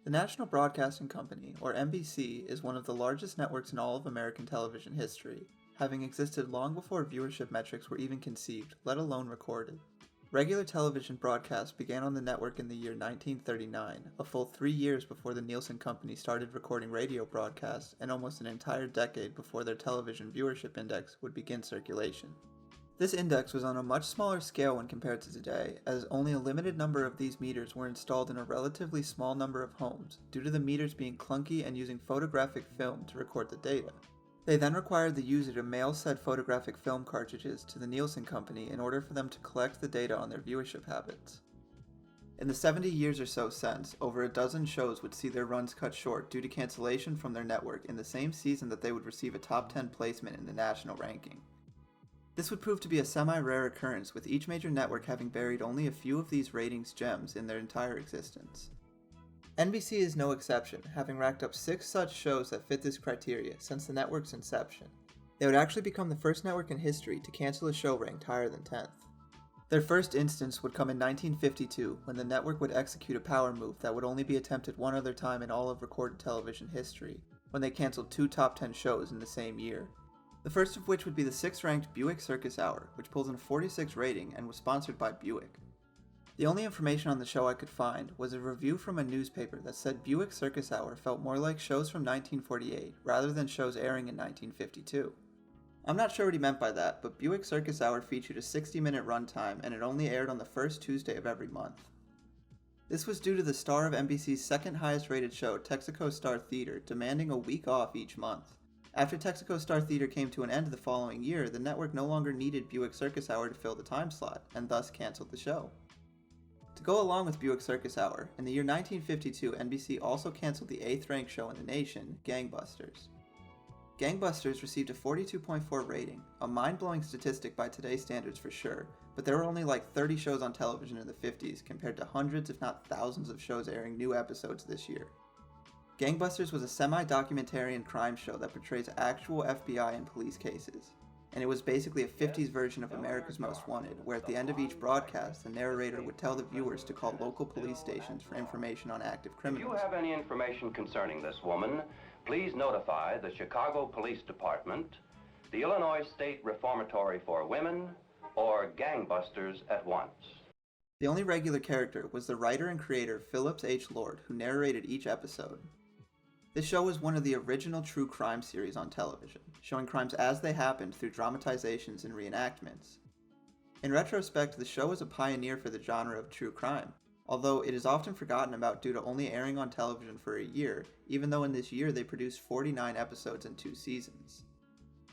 The National Broadcasting Company, or NBC, is one of the largest networks in all of American television history, having existed long before viewership metrics were even conceived, let alone recorded. Regular television broadcasts began on the network in the year 1939, a full 3 years before the Nielsen Company started recording radio broadcasts, and almost an entire decade before their television viewership index would begin circulation. This index was on a much smaller scale when compared to today, as only a limited number of these meters were installed in a relatively small number of homes, due to the meters being clunky and using photographic film to record the data. They then required the user to mail said photographic film cartridges to the Nielsen Company in order for them to collect the data on their viewership habits. In the 70 years or so since, over a dozen shows would see their runs cut short due to cancellation from their network in the same season that they would receive a top 10 placement in the national ranking. This would prove to be a semi-rare occurrence, with each major network having buried only a few of these ratings gems in their entire existence. NBC is no exception, having racked up 6 such shows that fit this criteria since the network's inception. They would actually become the first network in history to cancel a show ranked higher than 10th. Their first instance would come in 1952, when the network would execute a power move that would only be attempted one other time in all of recorded television history, when they canceled 2 top 10 shows in the same year. The first of which would be the 6th-ranked Buick Circus Hour, which pulls in a 46 rating and was sponsored by Buick. The only information on the show I could find was a review from a newspaper that said Buick Circus Hour felt more like shows from 1948 rather than shows airing in 1952. I'm not sure what he meant by that, but Buick Circus Hour featured a 60-minute runtime and it only aired on the first Tuesday of every month. This was due to the star of NBC's second highest rated show, Texaco Star Theater, demanding a week off each month. After Texaco Star Theater came to an end the following year, the network no longer needed Buick Circus Hour to fill the time slot, and thus canceled the show. To go along with Buick Circus Hour, in the year 1952, NBC also canceled the 8th-ranked show in the nation, Gangbusters. Gangbusters received a 42.4 rating, a mind-blowing statistic by today's standards for sure, but there were only like 30 shows on television in the 50s compared to hundreds if not thousands of shows airing new episodes this year. Gangbusters was a semi-documentarian crime show that portrays actual FBI and police cases, and it was basically a 50s version of America's Most Wanted, where at the end of each broadcast, the narrator would tell the viewers to call local police stations for information on active criminals. If you have any information concerning this woman, please notify the Chicago Police Department, the Illinois State Reformatory for Women, or Gangbusters at once. The only regular character was the writer and creator Phillips H. Lord, who narrated each episode. This show was one of the original true crime series on television, showing crimes as they happened through dramatizations and reenactments. In retrospect, the show was a pioneer for the genre of true crime, although it is often forgotten about due to only airing on television for a year, even though in this year they produced 49 episodes and 2 seasons.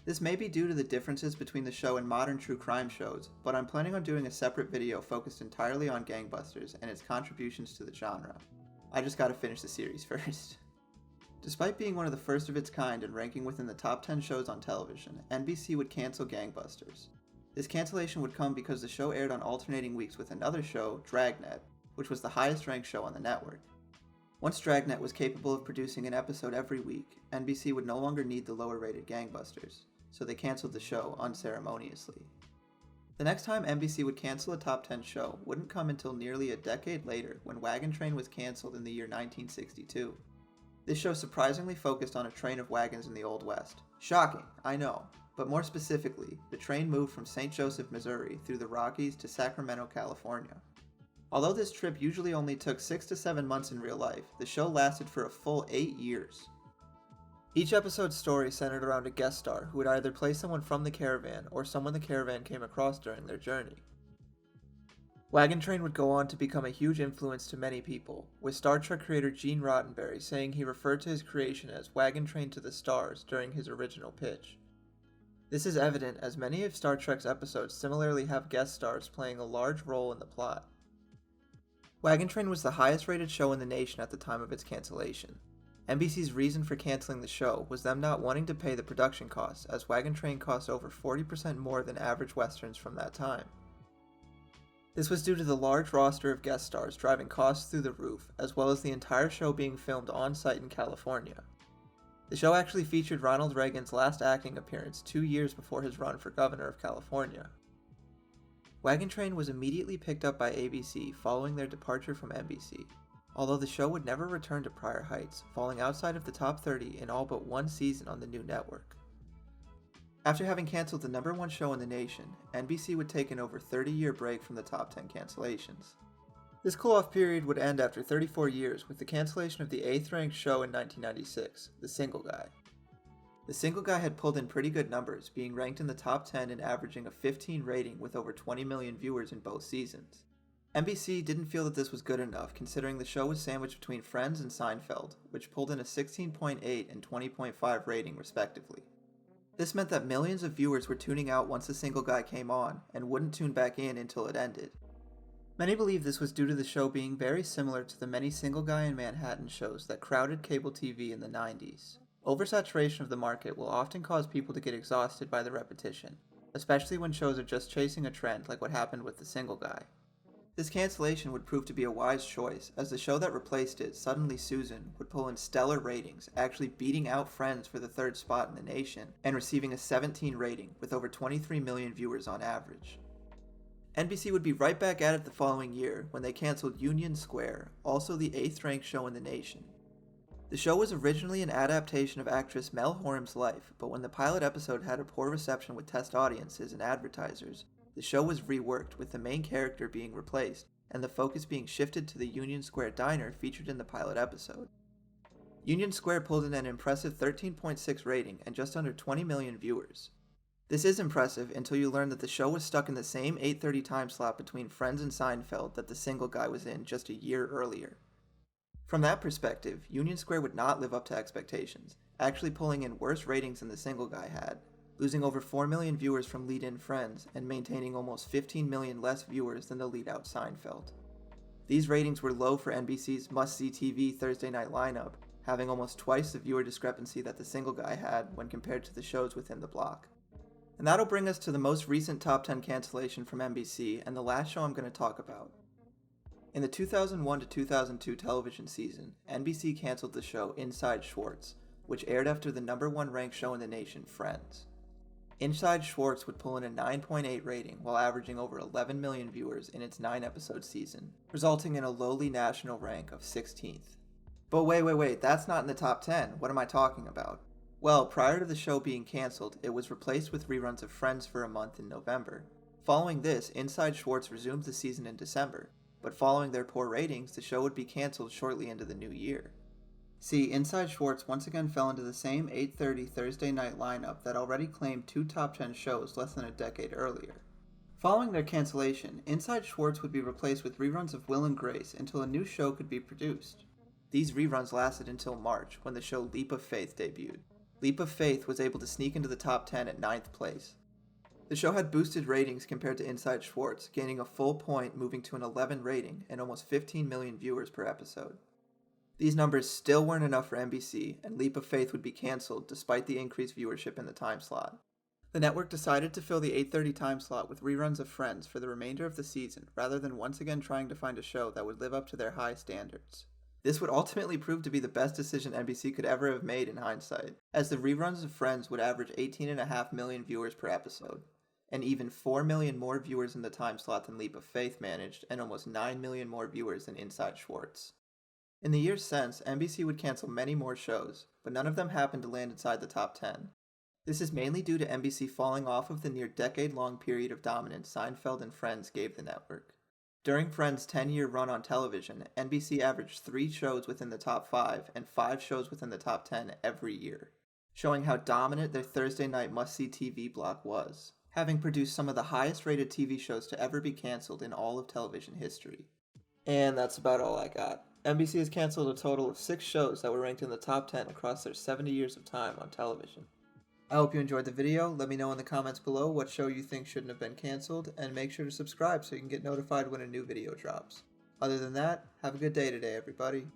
This may be due to the differences between the show and modern true crime shows, but I'm planning on doing a separate video focused entirely on Gangbusters and its contributions to the genre. I just gotta finish the series first. Despite being one of the first of its kind and ranking within the top 10 shows on television, NBC would cancel Gangbusters. This cancellation would come because the show aired on alternating weeks with another show, Dragnet, which was the highest ranked show on the network. Once Dragnet was capable of producing an episode every week, NBC would no longer need the lower rated Gangbusters, so they canceled the show unceremoniously. The next time NBC would cancel a top 10 show wouldn't come until nearly a decade later, when Wagon Train was canceled in the year 1962. This show surprisingly focused on a train of wagons in the Old West. Shocking, I know, but more specifically, the train moved from St. Joseph, Missouri through the Rockies to Sacramento, California. Although this trip usually only took 6 to 7 months in real life, the show lasted for a full 8 years. Each episode's story centered around a guest star who would either play someone from the caravan or someone the caravan came across during their journey. Wagon Train would go on to become a huge influence to many people, with Star Trek creator Gene Roddenberry saying he referred to his creation as Wagon Train to the Stars during his original pitch. This is evident as many of Star Trek's episodes similarly have guest stars playing a large role in the plot. Wagon Train was the highest rated show in the nation at the time of its cancellation. NBC's reason for canceling the show was them not wanting to pay the production costs, as Wagon Train cost over 40% more than average westerns from that time. This was due to the large roster of guest stars driving costs through the roof, as well as the entire show being filmed on-site in California. The show actually featured Ronald Reagan's last acting appearance 2 years before his run for governor of California. Wagon Train was immediately picked up by ABC following their departure from NBC. although the show would never return to prior heights, falling outside of the top 30 in all but one season on the new network. After having canceled the #1 show in the nation, NBC would take an over 30-year break from the top 10 cancellations. This cool-off period would end after 34 years with the cancellation of the 8th-ranked show in 1996, The Single Guy. The Single Guy had pulled in pretty good numbers, being ranked in the top 10 and averaging a 15 rating with over 20 million viewers in both seasons. NBC didn't feel that this was good enough, considering the show was sandwiched between Friends and Seinfeld, which pulled in a 16.8 and 20.5 rating respectively. This meant that millions of viewers were tuning out once The Single Guy came on, and wouldn't tune back in until it ended. Many believe this was due to the show being very similar to the many Single Guy in Manhattan shows that crowded cable TV in the 90s. Oversaturation of the market will often cause people to get exhausted by the repetition, especially when shows are just chasing a trend like what happened with The Single Guy. This cancellation would prove to be a wise choice, as the show that replaced it, Suddenly Susan, would pull in stellar ratings, actually beating out Friends for the 3rd spot in the nation, and receiving a 17 rating, with over 23 million viewers on average. NBC would be right back at it the following year, when they canceled Union Square, also the 8th-ranked show in the nation. The show was originally an adaptation of actress Mel Horum's life, but when the pilot episode had a poor reception with test audiences and advertisers, the show was reworked, with the main character being replaced, and the focus being shifted to the Union Square diner featured in the pilot episode. Union Square pulled in an impressive 13.6 rating and just under 20 million viewers. This is impressive until you learn that the show was stuck in the same 8:30 time slot between Friends and Seinfeld that The Single Guy was in just a year earlier. From that perspective, Union Square would not live up to expectations, actually pulling in worse ratings than The Single Guy had, losing over 4 million viewers from lead-in Friends and maintaining almost 15 million less viewers than the lead-out Seinfeld. These ratings were low for NBC's must-see TV Thursday night lineup, having almost twice the viewer discrepancy that The Single Guy had when compared to the shows within the block. And that'll bring us to the most recent top 10 cancellation from NBC and the last show I'm going to talk about. In the 2001 to 2002 television season, NBC canceled the show Inside Schwartz, which aired after the #1 ranked show in the nation, Friends. Inside Schwartz would pull in a 9.8 rating while averaging over 11 million viewers in its 9-episode season, resulting in a lowly national rank of 16th. But wait, that's not in the top 10. What am I talking about? Well, prior to the show being canceled, it was replaced with reruns of Friends for a month in November. Following this, Inside Schwartz resumed the season in December, but following their poor ratings, the show would be canceled shortly into the new year. See, Inside Schwartz once again fell into the same 8:30 Thursday night lineup that already claimed 2 top 10 shows less than a decade earlier. Following their cancellation, Inside Schwartz would be replaced with reruns of Will and Grace until a new show could be produced. These reruns lasted until March, when the show Leap of Faith debuted. Leap of Faith was able to sneak into the top 10 at 9th place. The show had boosted ratings compared to Inside Schwartz, gaining a full point, moving to an 11 rating and almost 15 million viewers per episode. These numbers still weren't enough for NBC, and Leap of Faith would be canceled despite the increased viewership in the time slot. The network decided to fill the 8:30 time slot with reruns of Friends for the remainder of the season, rather than once again trying to find a show that would live up to their high standards. This would ultimately prove to be the best decision NBC could ever have made in hindsight, as the reruns of Friends would average 18.5 million viewers per episode, and even 4 million more viewers in the time slot than Leap of Faith managed, and almost 9 million more viewers than Inside Schwartz. In the years since, NBC would cancel many more shows, but none of them happened to land inside the top 10. This is mainly due to NBC falling off of the near decade-long period of dominance Seinfeld and Friends gave the network. During Friends' 10-year run on television, NBC averaged 3 shows within the top 5 and 5 shows within the top 10 every year, showing how dominant their Thursday night must-see TV block was, having produced some of the highest-rated TV shows to ever be canceled in all of television history. And that's about all I got. NBC has canceled a total of 6 shows that were ranked in the top 10 across their 70 years of time on television. I hope you enjoyed the video. Let me know in the comments below what show you think shouldn't have been canceled, and make sure to subscribe so you can get notified when a new video drops. Other than that, have a good day today, everybody.